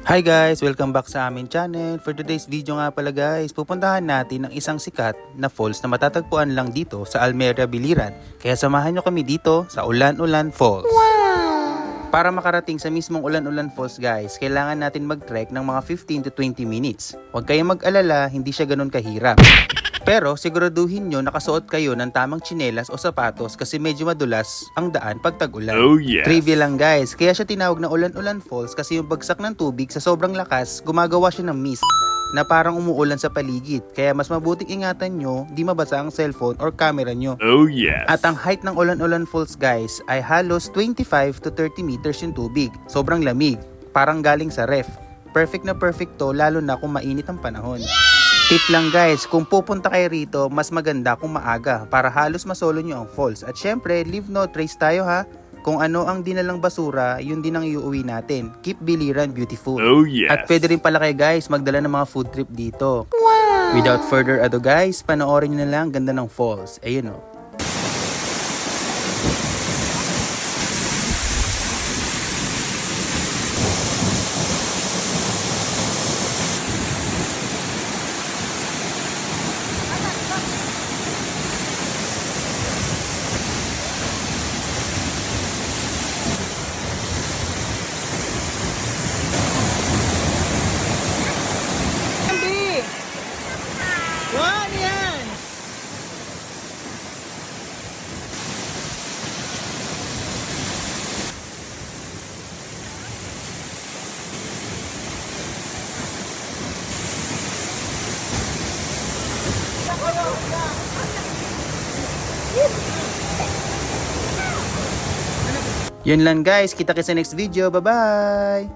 Hi guys! Welcome back sa aming channel. For today's video nga pala guys, pupuntahan natin ang isang sikat na falls na matatagpuan lang dito sa Almeria, Biliran. Kaya samahan nyo kami dito sa Ulan-Ulan Falls. Wow! Para makarating sa mismong Ulan-Ulan Falls guys, kailangan natin mag-trek ng mga 15 to 20 minutes. Huwag kayong mag-alala, hindi siya ganun kahirap. Pero siguraduhin nyo nakasuot kayo ng tamang tsinelas o sapatos kasi medyo madulas ang daan pag tag-ulan. Oh, yes. Trivia lang guys, kaya siya tinawag na Ulan-Ulan Falls kasi yung bagsak ng tubig sa sobrang lakas, gumagawa siya ng mist na parang umuulan sa paligid. Kaya mas mabuting ingatan nyo, di mabasa ang cellphone or camera nyo. Oh yes. At ang height ng Ulan-Ulan Falls guys ay halos 25 to 30 meters yung tubig. Sobrang lamig, parang galing sa ref. Perfect na perfect to lalo na kung mainit ang panahon. Tip lang guys, kung pupunta kayo rito, mas maganda kung maaga para halos masolo nyo ang falls. At syempre, leave no trace tayo ha. Kung ano ang dinalang basura, yun din ang iuwi natin. Keep Biliran beautiful. Oh yes. At pwede rin pala kayo guys magdala ng mga food trip dito. Wow! Without further ado guys, panoorin nyo na lang ganda ng falls. Ayun o. Yun lang guys, kita kita sa next video. Bye bye!